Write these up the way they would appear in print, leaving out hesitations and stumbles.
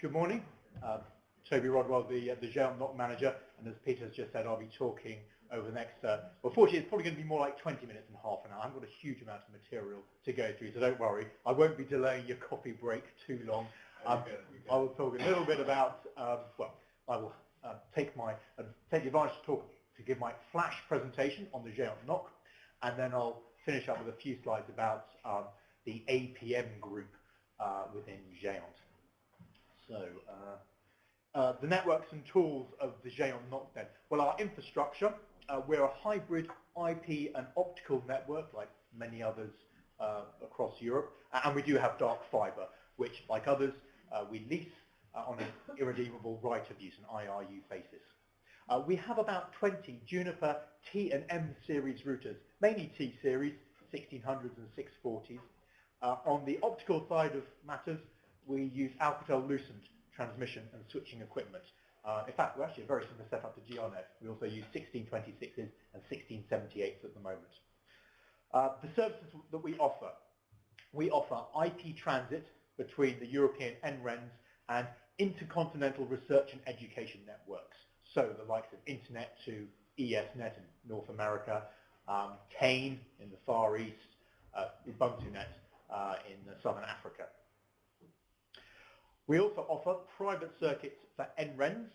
Good morning. Toby Rodwell, the GÉANT NOC manager, and as Peter has just said, I'll be talking over the next, well, fortunately, it's probably going to be more like 20 minutes and half an hour. I've got a huge amount of material to go through, so don't worry. I won't be delaying your coffee break too long. I will talk a little bit about, well, I will take the advantage to give my flash presentation on the GÉANT NOC, and then I'll finish up with a few slides about the APM group within GÉANT. So, the networks and tools of the GÉANT NOC then. Well, our infrastructure, we're a hybrid IP and optical network like many others across Europe, and we do have dark fibre, which, like others, we lease on an irredeemable right of use, an IRU basis. We have about 20 Juniper T and M series routers, mainly T series, 1600s and 640s. On the optical side of matters, we use Alcatel-Lucent transmission and switching equipment. In fact, we're actually a very similar setup to GÉANT NOC. We also use 1626s and 1678s at the moment. The services that we offer IP transit between the European NRENs and intercontinental research and education networks. So the likes of Internet to ESNet in North America, CANE in the Far East, UbuntuNet in Southern Africa. We also offer private circuits for NRENs,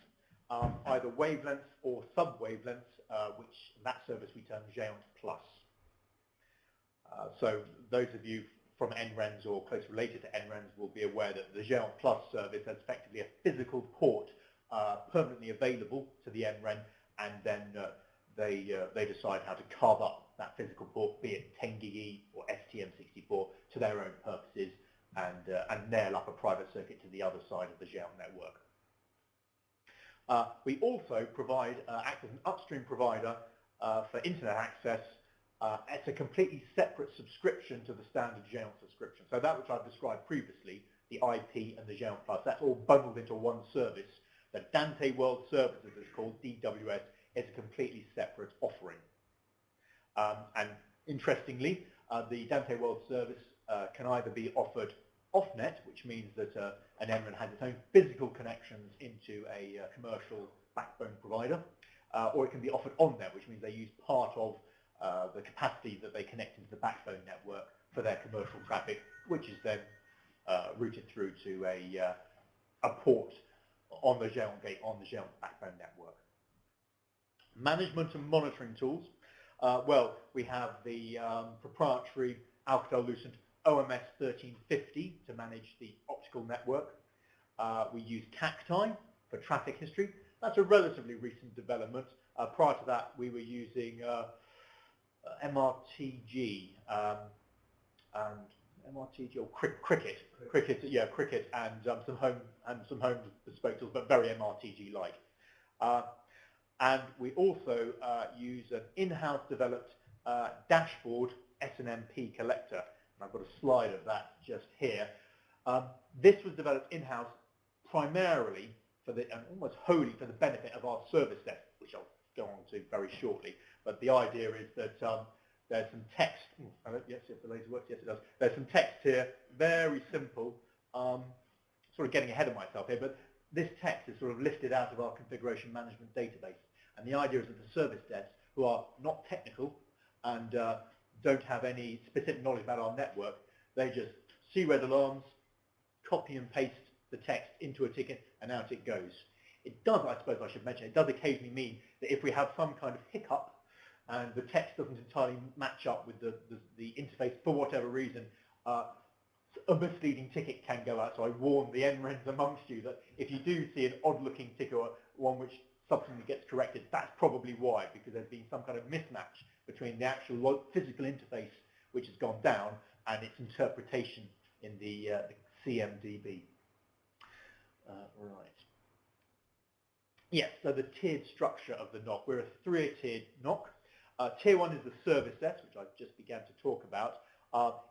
either wavelengths or sub-wavelengths, which that service we term GÉANT Plus. So those of you from NRENs or close related to NRENs will be aware that the GÉANT Plus service has effectively a physical port permanently available to the NREN, and then they decide how to carve up that physical port, be it 10 GE or STM64, to their own purposes, and nail up a private circuit to the other side of the GÉANT network. We also provide, act as an upstream provider for internet access. It's a completely separate subscription to the standard GÉANT subscription. So that which I've described previously, the IP and the GÉANT Plus, that's all bundled into one service. The Dante World Services is called DWS. It's a completely separate offering. And interestingly, the Dante World Service can either be offered off-net, which means that an NREN has its own physical connections into a commercial backbone provider, or it can be offered on-net, which means they use part of the capacity that they connect into the backbone network for their commercial traffic, which is then routed through to a port on the GÉANT gate on the GÉANT backbone network. Management and monitoring tools. Well, we have the proprietary Alcatel-Lucent OMS 1350 to manage the optical network. We use Cacti for traffic history. That's a relatively recent development. Prior to that, we were using MRTG and MRTG or Cricket, yeah, Cricket, and some home bespoke tools, but very MRTG-like. And we also use an in-house developed dashboard SNMP collector. And I've got a slide of that just here. This was developed in-house primarily for the, and almost wholly for the benefit of our service desk, which I'll go on to very shortly. But the idea is that there's some text. Yes, if the laser works, yes it does. There's some text here, very simple. Sort of getting ahead of myself here, but this text is sort of lifted out of our configuration management database. And the idea is that the service desks, who are not technical and don't have any specific knowledge about our network, they just see red alarms, copy and paste the text into a ticket, and out it goes. It does, I suppose I should mention, it does occasionally mean that if we have some kind of hiccup and the text doesn't entirely match up with the interface for whatever reason, a misleading ticket can go out. So I warn the NRENs amongst you that if you do see an odd-looking ticket or one which subsequently gets corrected, that's probably why, because there's been some kind of mismatch between the actual physical interface which has gone down and its interpretation in the CMDB. Right. Yes, so the tiered structure of the NOC. We're a three-tiered NOC. Tier 1 is the service desk, which I just began to talk about.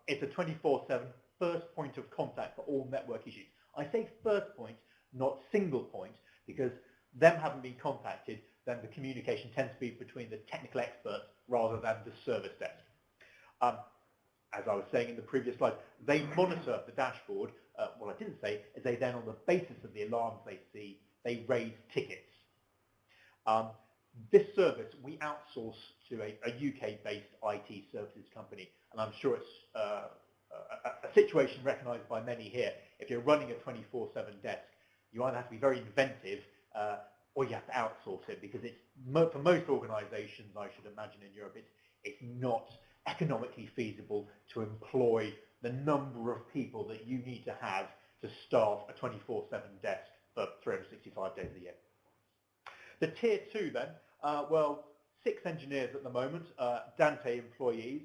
It's a 24/7 first point of contact for all network issues. I say first point, not single point, because them having been contacted, then the communication tends to be between the technical experts rather than the service desk. As I was saying in the previous slide, they monitor the dashboard what I didn't say is they then, on the basis of the alarms they see, they raise tickets. This service we outsource to a UK-based IT services company, and I'm sure it's a situation recognised by many here. If you're running a 24/7 desk, you either have to be very inventive or you have to outsource it, because it's for most organisations, I should imagine in Europe, it's not economically feasible to employ the number of people that you need to have to staff a 24/7 desk for 365 days a year. The tier 2 then, well, 6 engineers at the moment, Dante employees,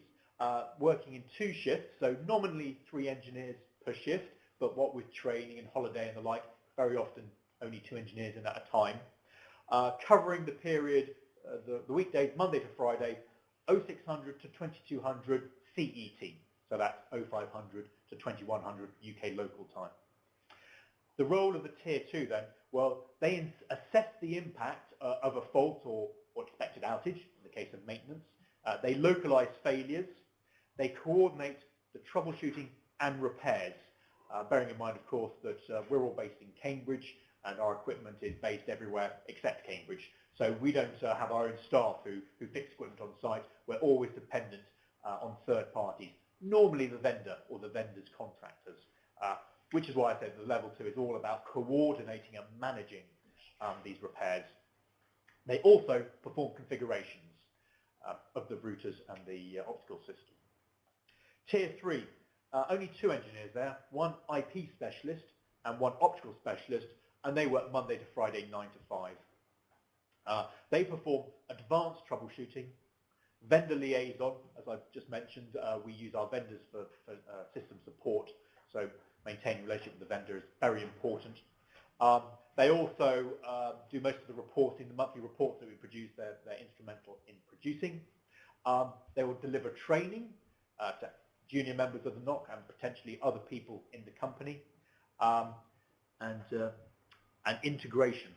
working in 2 shifts, so nominally 3 engineers per shift, but what with training and holiday and the like, very often only 2 engineers in at a time. Covering the period, the weekdays, Monday to Friday, 0600 to 2200 CET, so that's 0500 to 2100 UK local time. The role of the tier 2 then, well, they assess the impact of a fault or expected outage in the case of maintenance. They localise failures. They coordinate the troubleshooting and repairs, bearing in mind, of course, that we're all based in Cambridge and our equipment is based everywhere except Cambridge. So we don't have our own staff who fix equipment on site. We're always dependent on third parties, normally the vendor or the vendor's contractors, which is why I said the level 2 is all about coordinating and managing these repairs. They also perform configurations of the routers and the optical system. Tier 3, only 2 engineers there, 1 IP specialist and 1 optical specialist, and they work Monday to Friday 9 to 5. They perform advanced troubleshooting, vendor liaison, as I've just mentioned. We use our vendors for system support, so maintaining a relationship with the vendor is very important. They also do most of the reporting, the monthly reports that we produce, they're instrumental in producing. They will deliver training to junior members of the NOC and potentially other people in the company, and integration.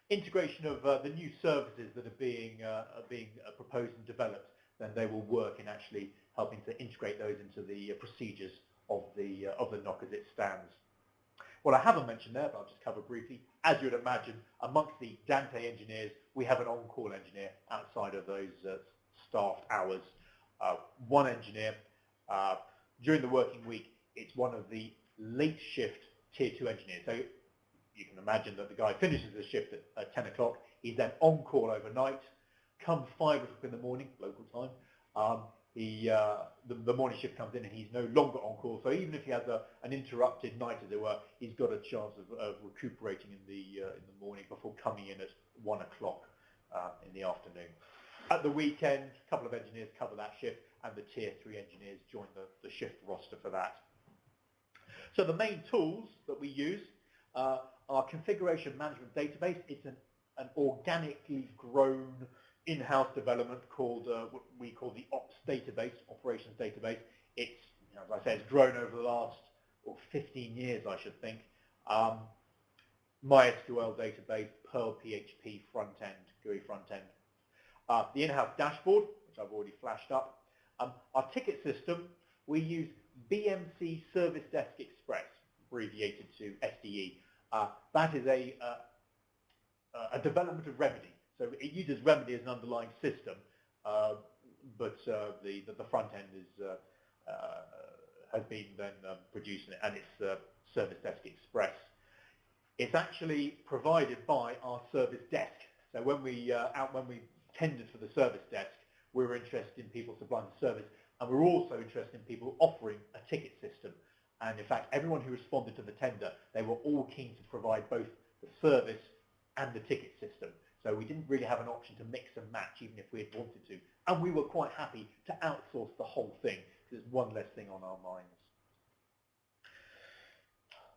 Integration of the new services that are being proposed and developed, then they will work in actually helping to integrate those into the procedures of the NOC as it stands. What I haven't mentioned there, but I'll just cover briefly, as you would imagine, amongst the Dante engineers, we have an on-call engineer outside of those staffed hours. 1 engineer, during the working week, it's one of the late shift tier 2 engineers. So you can imagine that the guy finishes the shift at 10 o'clock, he's then on call overnight, come 5 o'clock in the morning, local time, the morning shift comes in and he's no longer on call. So even if he has an interrupted night, as it were, he's got a chance of recuperating in the morning before coming in at 1 o'clock in the afternoon. At the weekend, a couple of engineers cover that shift, and the tier 3 engineers join the shift roster for that. So the main tools that we use our configuration management database. It's an organically grown in-house development called what we call the Ops database, operations database. It's, as I said, it's grown over the last 15 years, I should think. MySQL database, Perl PHP front end, GUI front end. The in-house dashboard, which I've already flashed up. Our ticket system, we use BMC Service Desk Express, abbreviated to SDE. That is a development of Remedy. So it uses Remedy as an underlying system, but the front end has been then produced, and it's Service Desk Express. It's actually provided by our service desk. So when we tendered for the service desk, we were interested in people supplying the service, and we're also interested in people offering a ticket system. And in fact, everyone who responded to the tender, they were all keen to provide both the service and the ticket system. So we didn't really have an option to mix and match, even if we had wanted to. And we were quite happy to outsource the whole thing, because it's one less thing on our minds.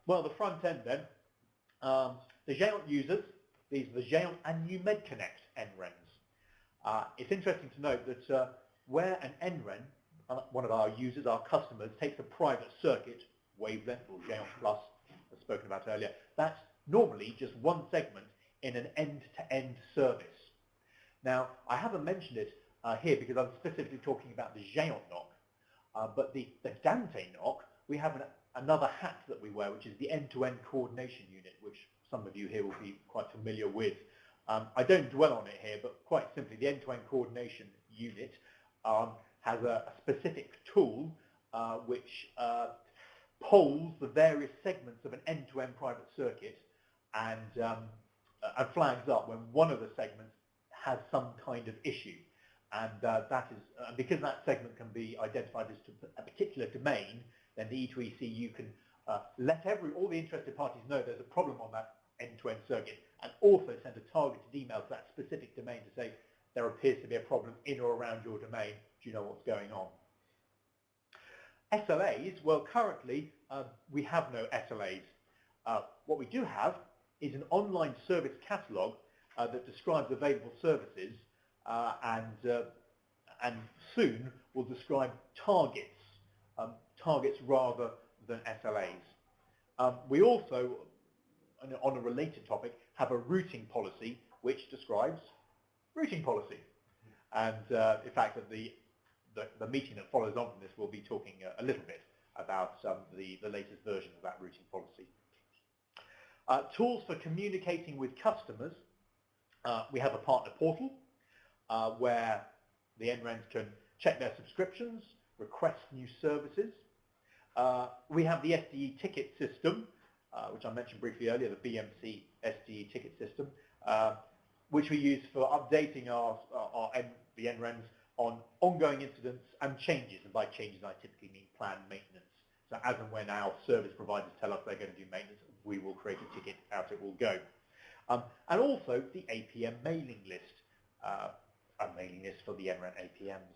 Well, the front end then, the GÉANT users, these are the GÉANT and new MedConnect NRENs. It's interesting to note that where an NREN, one of our users, our customers, takes a private circuit, wavelength or GÉANT Plus, as spoken about earlier, that's normally just one segment in an end-to-end service. Now, I haven't mentioned it here because I'm specifically talking about the GÉANT NOC, but the Dante NOC, we have another hat that we wear, which is the end-to-end coordination unit, which some of you here will be quite familiar with. I don't dwell on it here, but quite simply, the end-to-end coordination unit has a specific tool which polls the various segments of an end-to-end private circuit and flags up when one of the segments has some kind of issue. And that is, because that segment can be identified as to a particular domain, then the E2ECU can let all the interested parties know there's a problem on that end-to-end circuit, and also send a targeted email to that specific domain to say there appears to be a problem in or around your domain. Do you know what's going on? SLAs, well, currently we have no SLAs. What we do have is an online service catalogue that describes available services and soon will describe targets rather than SLAs. We also, on a related topic, have a routing policy which describes routing policy. And in fact, at the meeting that follows on from this, we'll be talking a little bit about the latest version of that routing policy. Tools for communicating with customers. We have a partner portal where the NRENs can check their subscriptions, request new services. We have the SDE ticket system, which I mentioned briefly earlier, the BMC SDE ticket system, which we use for updating the NRENs on ongoing incidents and changes. And by changes, I typically mean planned maintenance. So as and when our service providers tell us they're going to do maintenance, we will create a ticket, out it will go. And also the APM mailing list, a mailing list for the NREN APMs.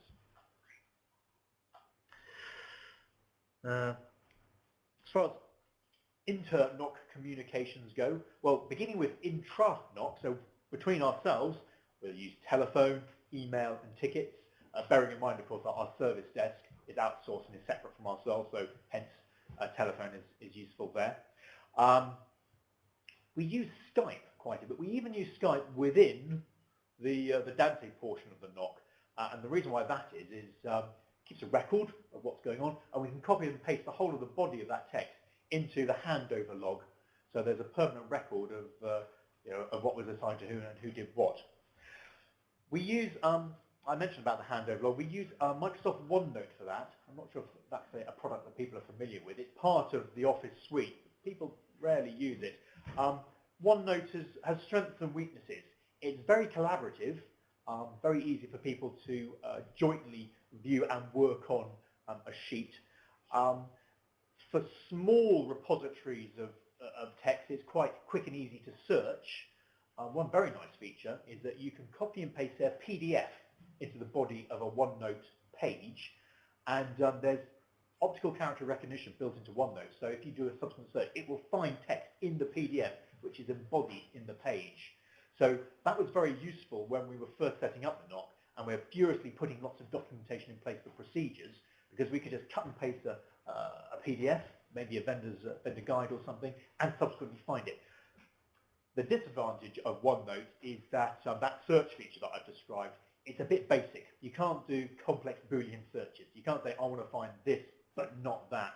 As far as inter-NOC communications go, well, beginning with intra-NOC, so between ourselves, we'll use telephone, email and tickets, bearing in mind, of course, that our service desk is outsourced and is separate from ourselves, so hence telephone is useful there. We use Skype quite a bit. We even use Skype within the Dante portion of the NOC, and the reason why that is it keeps a record of what's going on, and we can copy and paste the whole of the body of that text into the handover log, so there's a permanent record of what was assigned to who and who did what. We use, I mentioned about the handover log, we use Microsoft OneNote for that. I'm not sure if that's a product that people are familiar with. It's part of the Office suite. People rarely use it. OneNote has strengths and weaknesses. It's very collaborative, very easy for people to jointly view and work on a sheet. For small repositories of text, it's quite quick and easy to search. One very nice feature is that you can copy and paste a PDF into the body of a OneNote page, and there's optical character recognition built into OneNote, so if you do a subsequent search, it will find text in the PDF which is embodied in the page. So that was very useful when we were first setting up the NOC, and we were furiously putting lots of documentation in place for procedures, because we could just cut and paste a PDF, maybe a vendor guide or something, and subsequently find it. The disadvantage of OneNote is that that search feature that I've described, it's a bit basic. You can't do complex Boolean searches. You can't say, I want to find this, but not that,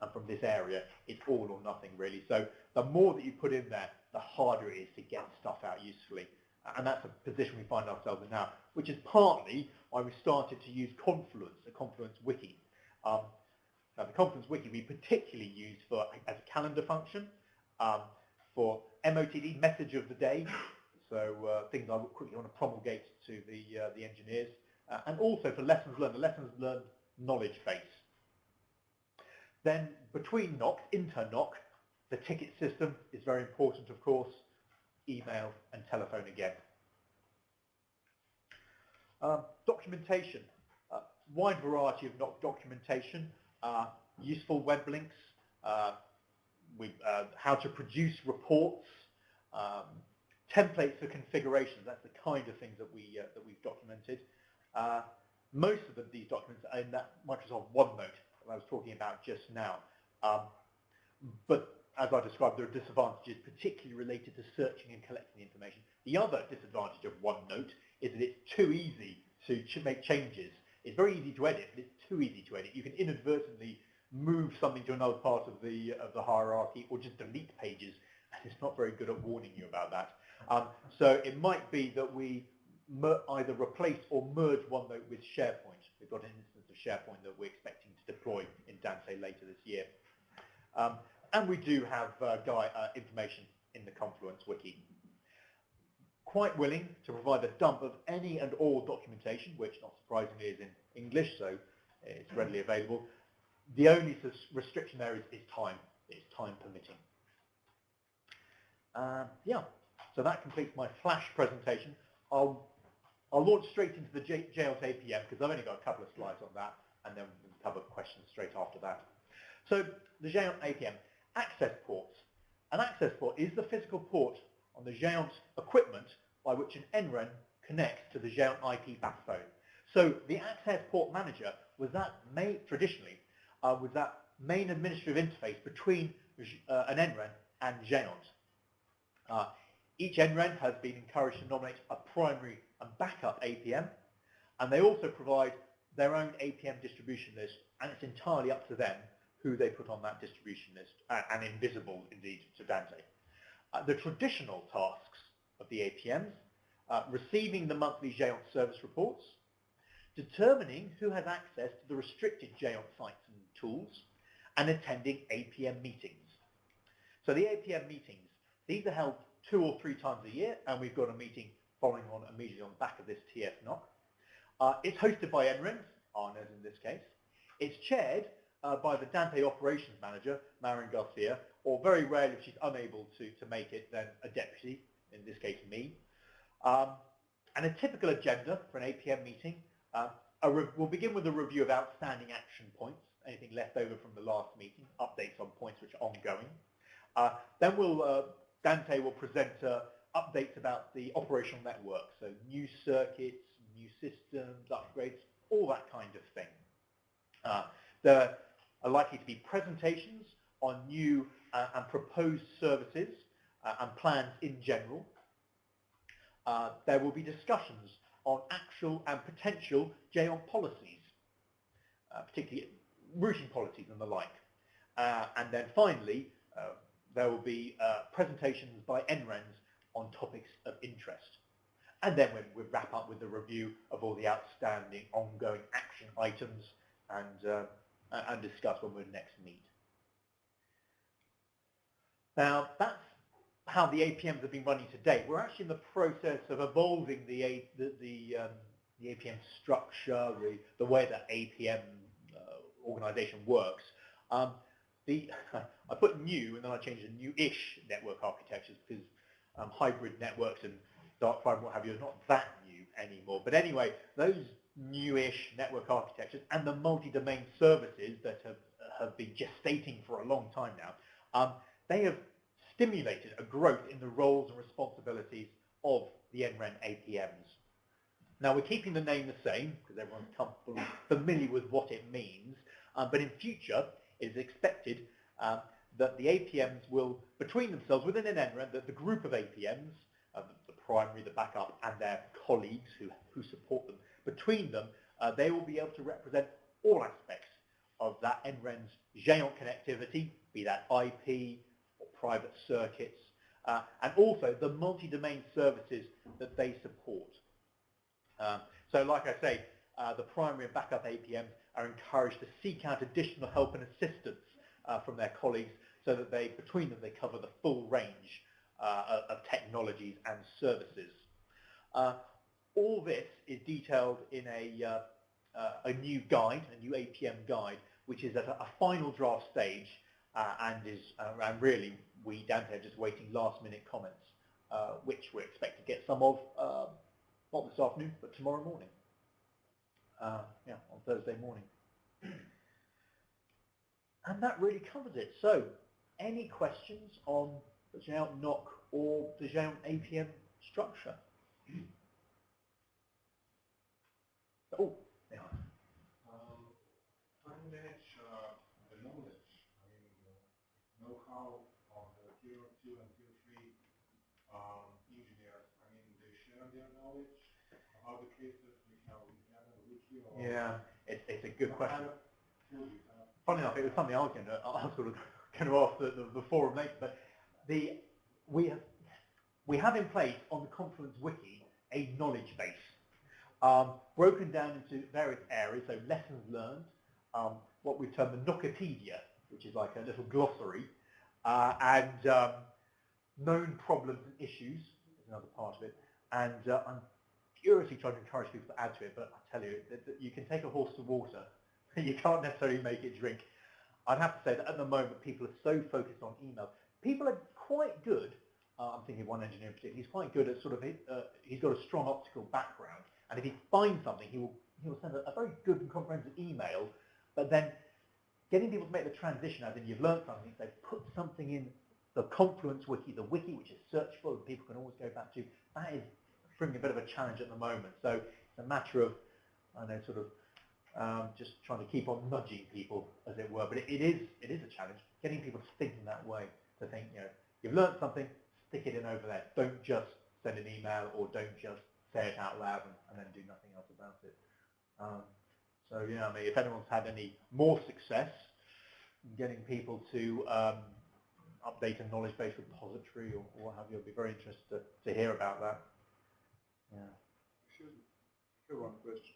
and from this area. It's all or nothing, really. So the more that you put in there, the harder it is to get stuff out usefully. And that's a position we find ourselves in now, which is partly why we started to use Confluence, the Confluence Wiki. Now, the Confluence Wiki we particularly use as a calendar function, for MOTD, message of the day, so things I quickly want to promulgate to the engineers, and also for lessons learned, the lessons learned knowledge base. Then between NOCs, inter-NOC, the ticket system is very important, of course, email and telephone again. Documentation, wide variety of NOC documentation, useful web links, how to produce reports, templates for configurations. That's the kind of things that we've documented. Most of these documents are in that Microsoft OneNote that I was talking about just now. But as I described, there are disadvantages, particularly related to searching and collecting information. The other disadvantage of OneNote is that it's too easy to make changes. It's very easy to edit, but it's too easy to edit. You can inadvertently move something to another part of the hierarchy, or just delete pages, and it's not very good at warning you about that. So it might be that we either replace or merge OneNote with SharePoint. We've got an instance of SharePoint that we're expecting to deploy in Dante later this year. And we do have information in the Confluence wiki. Quite willing to provide a dump of any and all documentation, which not surprisingly is in English, so it's readily available. The only restriction there is time. It's time permitting. Yeah, so that completes my flash presentation. I'll launch straight into the GÉANT APM because I've only got a couple of slides on that, and then we'll cover questions straight after that. So the GÉANT APM, access ports. An access port is the physical port on the GÉANT equipment by which an NREN connects to the GÉANT IP backbone. So the access port manager was that traditionally was that main administrative interface between an NREN and GÉANT. Each NREN has been encouraged to nominate a primary and backup APM, and they also provide their own APM distribution list, and it's entirely up to them who they put on that distribution list, and invisible indeed to Dante. The traditional tasks of the APMs, receiving the monthly GÉANT service reports, determining who has access to the restricted GÉANT sites and tools, and attending APM meetings. So the APM meetings, these are held 2 or 3 times a year, and we've got a meeting following on immediately on the back of this TF-NOC. It's hosted by NRENs, Arnes in this case. It's chaired by the Dante operations manager, Marin Garcia, or very rarely if she's unable to make it, then a deputy, in this case me. And a typical agenda for an APM meeting, we'll begin with a review of outstanding action points, anything left over from the last meeting, updates on points which are ongoing. Then Dante will present updates about the operational network, so new circuits, new systems, upgrades, all that kind of thing. There are likely to be presentations on new and proposed services and plans in general. There will be discussions on actual and potential GÉANT policies, particularly routing policies and the like. And then finally, there will be presentations by NRENs on topics of interest. And then we'll wrap up with a review of all the outstanding ongoing action items and discuss when we'll next meet. Now, that's how the APMs have been running to date. We're actually in the process of evolving the APM structure, the way that APM organization works. I put new, and then I changed to new-ish network architectures because hybrid networks and dark fiber, what have you, are not that new anymore. But anyway, those newish network architectures and the multi-domain services that have been gestating for a long time now, they have stimulated a growth in the roles and responsibilities of the NREN APMs. Now, we're keeping the name the same because everyone's familiar with what it means, but in future it is expected that the APMs will, between themselves, within an NREN, that the group of APMs, the primary, the backup, and their colleagues who support them, between them, they will be able to represent all aspects of that NREN's GÉANT connectivity, be that IP or private circuits, and also the multi-domain services that they support. So like I say, the primary and backup APMs are encouraged to seek out additional help and assistance from their colleagues so that between them, they cover the full range of technologies and services. All this is detailed in a new guide, a new APM guide, which is at a final draft stage and really we, Dante, are just waiting last-minute comments, which we expect to get some of, not this afternoon, but tomorrow morning. Yeah, on Thursday morning. And that really covers it. So, any questions on the GÉANT NOC or the GÉANT APM structure? Oh, yeah. How do you manage the knowledge? I mean, know-how of the tier 2 and tier 3 engineers. I mean, they share their knowledge about the cases we have in the wiki. Yeah, it's a good question. Funny enough, it was something I was going to ask the forum later, but we have in place on the Confluence Wiki a knowledge base, broken down into various areas, so lessons learned, what we term the Nocopedia, which is like a little glossary, and known problems and issues is another part of it, and I'm furiously trying to encourage people to add to it, but I tell you, that you can take a horse to water, you can't necessarily make it drink. I'd have to say that at the moment people are so focused on email. People are quite good, I'm thinking of one engineer in particular, he's quite good at he's got a strong optical background, and if he finds something, he will send a very good and comprehensive email, but then getting people to make the transition, as in you've learned something, they put something in the Confluence Wiki, the wiki which is searchable and people can always go back to, that is bringing a bit of a challenge at the moment. So it's a matter of, I know, just trying to keep on nudging people, as it were. But it is a challenge, getting people to think in that way, to think, you've learned something, stick it in over there. Don't just send an email or don't just say it out loud and then do nothing else about it. So yeah, I mean, if anyone's had any more success in getting people to update a knowledge base repository or what have you, I'd be very interested to hear about that. Yeah. Excuse me, here one question.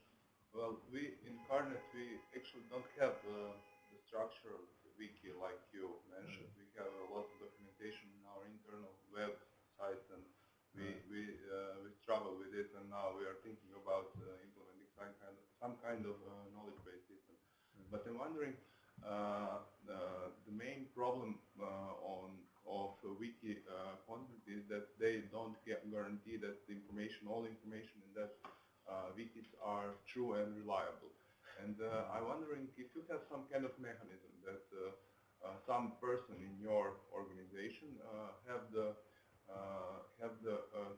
Well, we in Carnet, we actually don't have the structure of the wiki like you mentioned. We have a lot of documentation in our internal website, and we struggle with it. And now we are thinking about implementing some kind of knowledge-based system. But I'm wondering, the main problem of wiki content is that they don't guarantee that all information in that wikis are true and reliable. And I'm wondering if you have some kind of mechanism that some person in your organization have the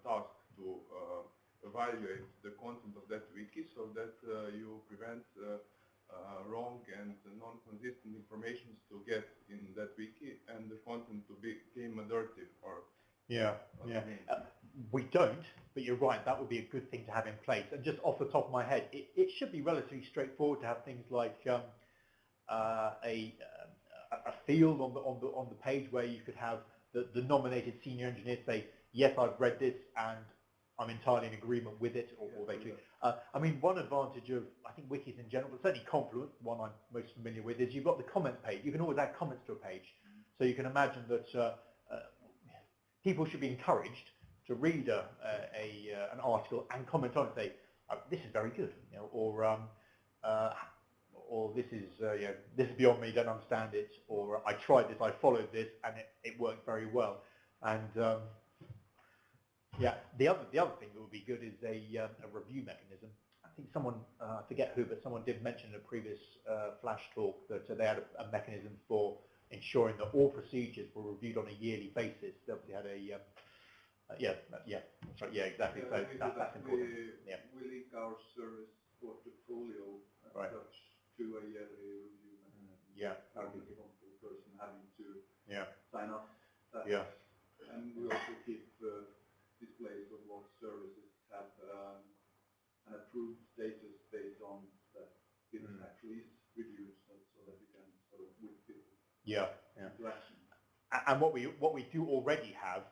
task to evaluate the content of that wiki, so that you prevent wrong and non-consistent information to get in that wiki and the content to become adaptive or we don't, but you're right, that would be a good thing to have in place. And just off the top of my head, it should be relatively straightforward to have things like a field on the page where you could have the nominated senior engineer say, yes, I've read this and I'm entirely in agreement with it, or basically. I mean, one advantage of, I think, wikis in general, but certainly Confluence, the one I'm most familiar with, is you've got the comment page. You can always add comments to a page. So you can imagine that people should be encouraged to read an article and comment on it and say, this is very good, or this is beyond me, don't understand it, or I tried this, I followed this, and it worked very well. And the other thing that would be good is a review mechanism. I think someone, I forget who, but someone did mention in a previous Flash talk that they had a mechanism for ensuring that all procedures were reviewed on a yearly basis. That they had exactly. So that's important. We link our service portfolio as such to a yearly review mechanism. That would be the person having to sign up. And we also keep displays of what services have an approved status based on that it actually is reviewed, so that we can sort of with people interaction. And what we do already have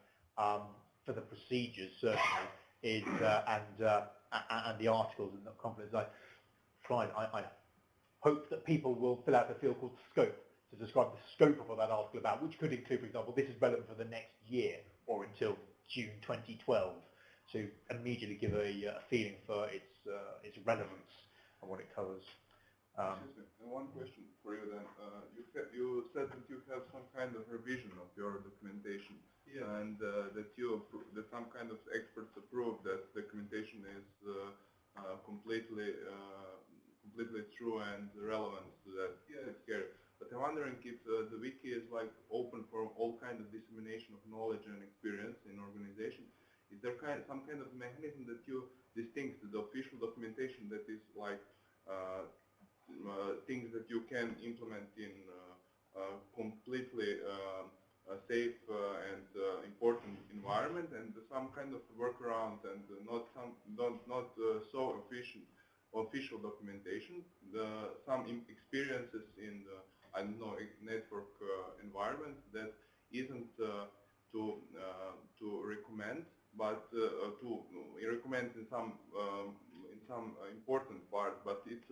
for the procedures certainly is and the articles and the Confluence. I hope that people will fill out a field called scope to describe the scope of what that article about, which could include, for example, this is relevant for the next year or until June 2012, to immediately give a feeling for its relevance and what it covers. Excuse me, one question for you then. You said that you have some kind of revision of your documentation, and that some kind of experts approve that documentation is completely true and relevant to that area. But I'm wondering if the wiki is like open for all kind of dissemination of knowledge and experience in organization. Is there some kind of mechanism that you distinct the official documentation that is like things that you can implement in completely safe and important environment, and some kind of workaround and not so official documentation, some experiences in the I don't know, a network environment that isn't to recommend, but to recommend in some important part, but it's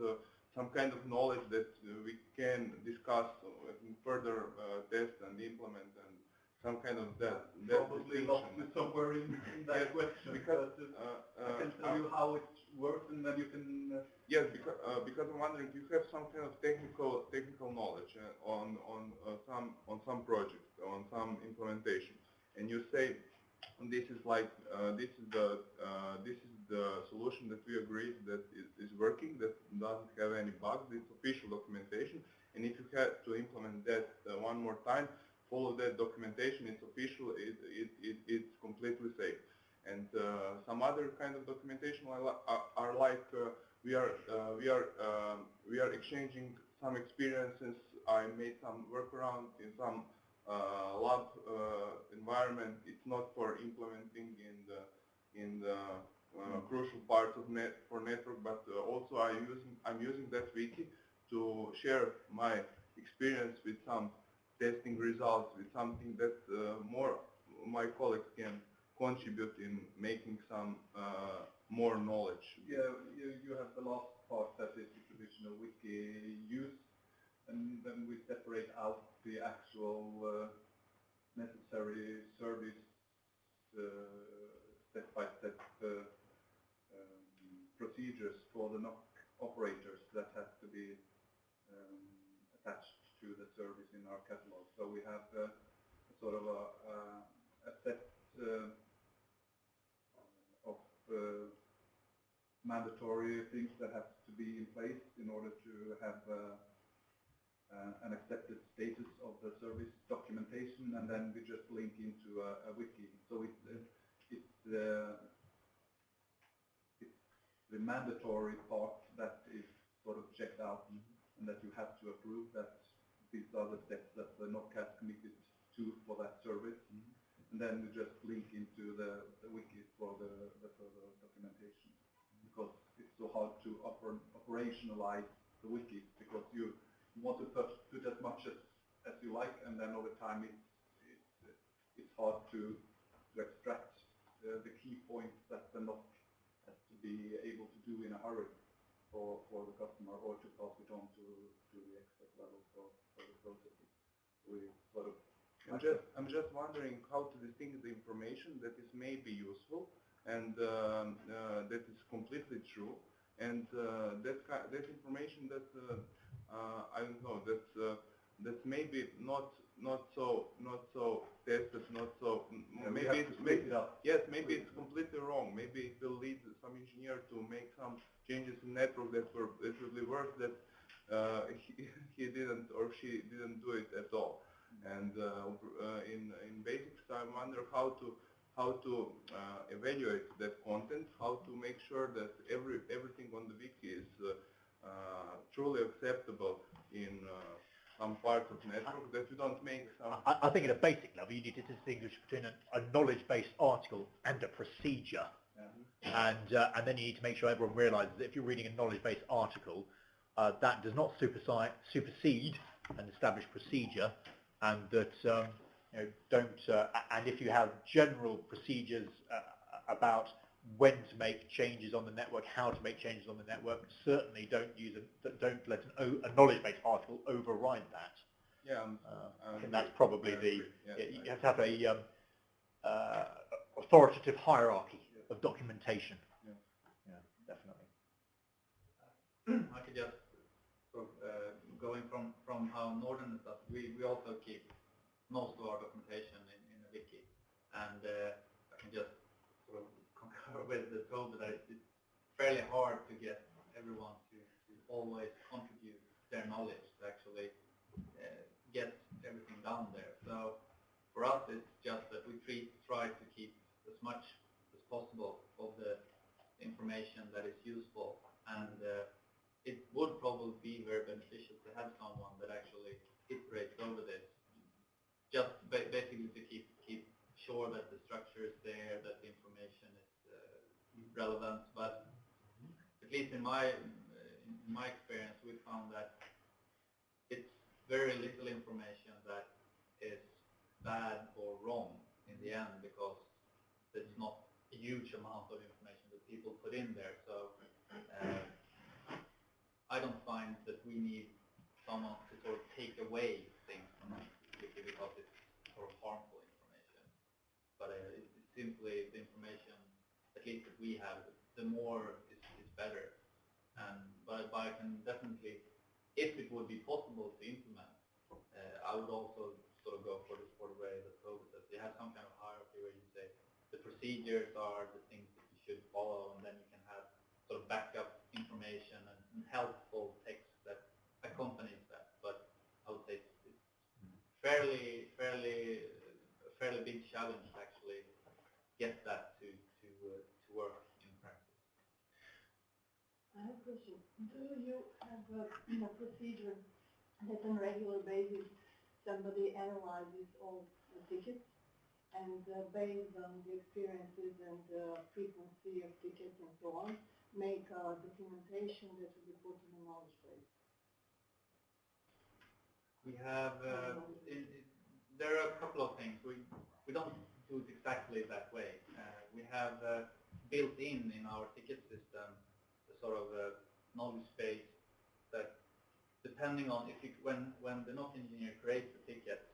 some kind of knowledge that we can discuss further test and implement, and some kind of that Probably lost you somewhere in that question, because I can tell you how it works, and then you can. Yes, because I'm wondering, you have some kind of technical knowledge on some project, on some implementation, and you say this is like this is the solution that we agreed that is working, that doesn't have any bugs. It's official documentation, and if you had to implement that one more time, follow that documentation. It's official. It's completely safe. And some other kind of documentation are like we are exchanging some experiences. I made some workaround in some lab environment. It's not for implementing in the crucial parts of network, but also I'm using that wiki to share my experience with some testing results, with something that more my colleagues can contribute in making some more knowledge. Yeah, you have the last part, that is the traditional wiki use, and then we separate out the actual necessary service step-by-step procedures for the NOC operators that have to be attached to the service in our catalog. So we have sort of a set of mandatory things that have to be in place in order to have an accepted status of the service documentation, and then we just link into a wiki. So it's the mandatory part that is sort of checked out, and that you have to approve that these are the steps that the NOC has committed to for that service. And then we just link into the wiki for the further documentation, because it's so hard to operationalize the wiki, because you want to put as much as you like, and then over time it's hard to extract the key points that the NOC has to be able to do in a hurry for the customer, or to pass it on to the expert level for the processes. We sort of. I'm just wondering how to distinguish the information that is maybe useful and that is completely true, and that information that I don't know, that's maybe not so tested, not so maybe it's completely wrong. Maybe it will lead some engineer to make some changes in network that will be worse, that he didn't or she didn't do it at all. And in basics, I wonder how to evaluate that content, how to make sure that everything on the wiki is truly acceptable in some parts of network, that you don't make some. I think at a basic level you need to distinguish between a knowledge-based article and a procedure. And then you need to make sure everyone realizes that if you're reading a knowledge-based article, that does not supersede an established procedure, and that don't. And if you have general procedures about when to make changes on the network, how to make changes on the network, certainly don't let a knowledge-based article override that. Yeah, I think that's probably you have to have a authoritative hierarchy of documentation. Yeah, definitely. I could just going from how Northern does, we also keep most of our documentation in a wiki, and I can just sort of concur with the Toby that it's fairly hard to get everyone to always contribute their knowledge to actually get everything down there. So for us, it's just that we try to keep as much as possible of the information that is useful, and it would probably be very beneficial to have someone that actually iterates over this, just basically to keep sure that the structure is there, that the information is relevant. But at least in my experience, we found that it's very little information that is bad or wrong in the end, because there's not a huge amount of information that people put in there. So I don't find that we need someone to sort of take away things from us because it's sort of harmful information. But it's simply the information, at least that we have, the more is better. But I can definitely, if it would be possible to implement, I would also sort of go for the way that Toby says. You have some kind of hierarchy where you say the procedures are the things that you should follow, and then you can have sort of backup information and helpful text that accompanies that. But I would say it's fairly big challenge to actually get that to work in practice. I have a question. Do you have a procedure that on a regular basis somebody analyzes all the tickets and based on the experiences and the frequency of tickets and so on, make a documentation that will be put in a knowledge base? We have, there are a couple of things. We don't do it exactly that way. We have built in our ticket system a sort of a knowledge base that, depending on when the NOC engineer creates the ticket,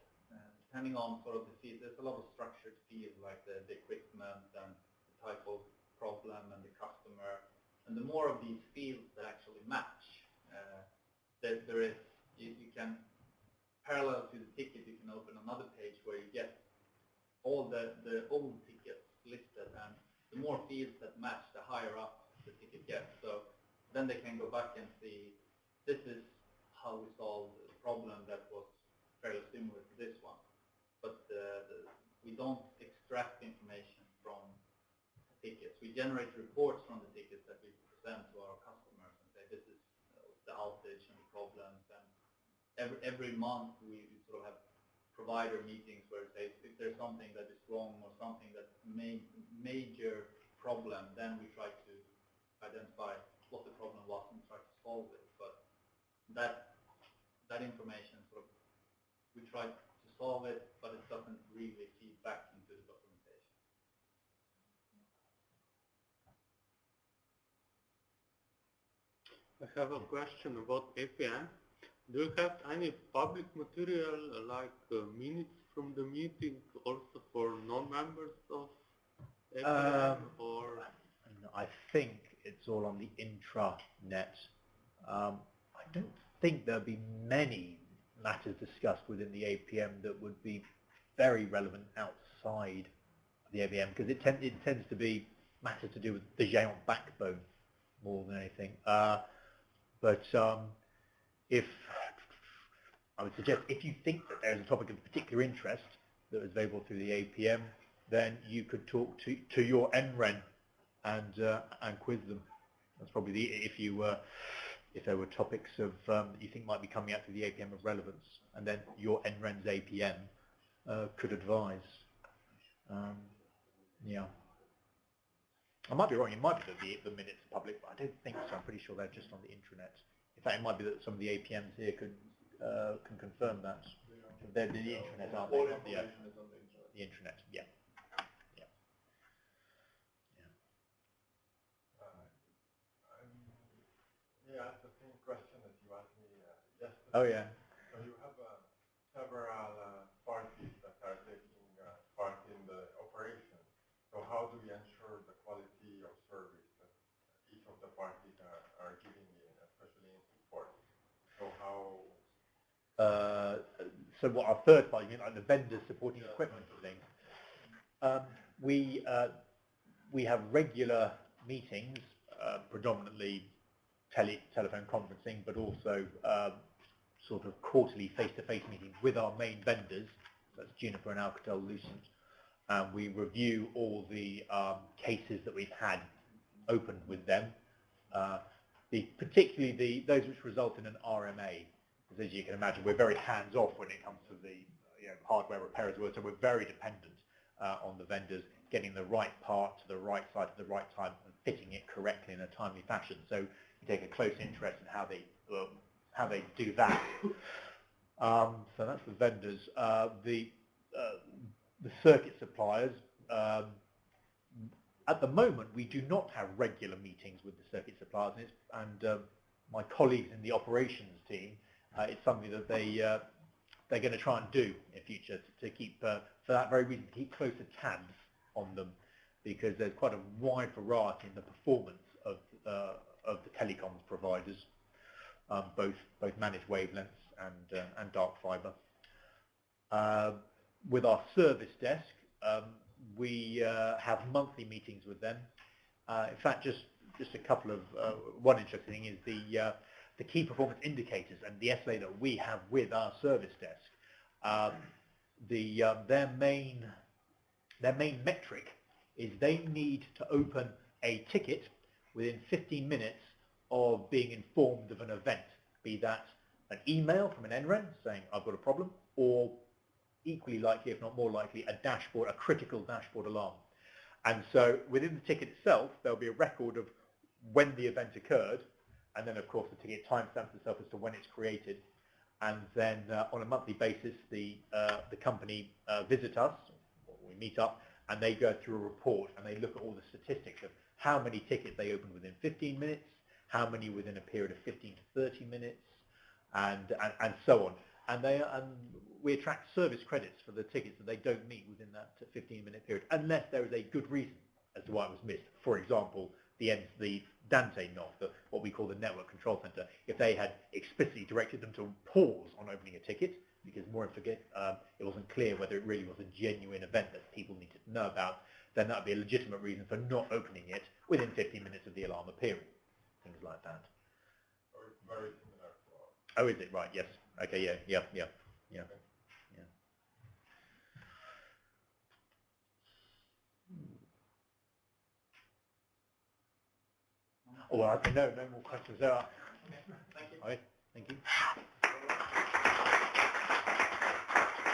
depending on sort of the field, there's a lot of structured fields like the equipment and the type of problem and the customer, and the more of these fields that actually match, there is, you can, parallel to the ticket, you can open another page where you get all the old tickets listed, and the more fields that match, the higher up the ticket gets. So then they can go back and see, this is how we solved the problem that was fairly similar to this one. But we don't extract information from tickets. We generate reports from the tickets that we present to our customers and say, this is the outage and the problems. And every month we sort of have provider meetings where it says, if there's something that is wrong or something that major problem, then we try to identify what the problem was and try to solve it. But that information sort of, we try to solve it, but it doesn't really feed back into the documentation. I have a question about APM. Do you have any public material like minutes from the meeting also for non-members of APM, or? I think it's all on the intranet. I don't think there'll be many matters discussed within the APM that would be very relevant outside the APM, because it tends to be matters to do with the GÉANT backbone more than anything. If I would suggest, if you think that there's a topic of particular interest that is available through the APM, then you could talk to your NREN and quiz them. That's probably if there were topics of that you think might be coming out through the APM of relevance, and then your NREN's APM could advise. Yeah. I might be wrong. It might be that the minutes are public, but I don't think so. I'm pretty sure they're just on the intranet. In fact, it might be that some of the APMs here can confirm that. They're the intranet, aren't they? All information is on the internet. The intranet, yeah. Yeah, it's the same question that you asked me yesterday. Oh yeah. So you have several parties that are taking part in the operation. So how do we ensure the quality of service that each of the parties are giving in, especially in support? So how? So what our third party, you mean like the vendors supporting equipment and things? We have regular meetings, predominantly telephone conferencing, but also sort of quarterly face-to-face meetings with our main vendors. That's Juniper and Alcatel-Lucent. We review all the cases that we've had open with them, particularly those which result in an RMA. Because as you can imagine, we're very hands-off when it comes to the hardware repair as well, so we're very dependent on the vendors getting the right part to the right site at the right time and fitting it correctly in a timely fashion. So we take a close interest in how they do that. So that's the vendors. The circuit suppliers, at the moment we do not have regular meetings with the circuit suppliers, and my colleagues in the operations team, it's something that they're going to try and do in future to keep, for that very reason, to keep closer tabs on them, because there's quite a wide variety in the performance of the telecoms providers, both managed wavelengths and dark fibre. With our service desk, we have monthly meetings with them. In fact, just a couple of one interesting thing is the key performance indicators and the SLA that we have with our service desk. Their main metric is they need to open a ticket within 15 minutes of being informed of an event, be that an email from an NREN saying I've got a problem, or equally likely, if not more likely, a critical dashboard alarm. And so within the ticket itself, there'll be a record of when the event occurred, and then of course the ticket timestamps itself as to when it's created. And then on a monthly basis, the company visit us, or we meet up, and they go through a report and they look at all the statistics of how many tickets they opened within 15 minutes, how many within a period of 15 to 30 minutes, and so on. And we attract service credits for the tickets that they don't meet within that 15-minute period, unless there is a good reason as to why it was missed. For example, the Dante NOC, what we call the Network Control Center, if they had explicitly directed them to pause on opening a ticket, because it wasn't clear whether it really was a genuine event that people needed to know about, then that would be a legitimate reason for not opening it within 15 minutes of the alarm appearing. Things like that. Very similar to ours. Oh, is it? Right, yes. Okay, yeah. Oh, well, no more questions there. Thank you. All right, thank you.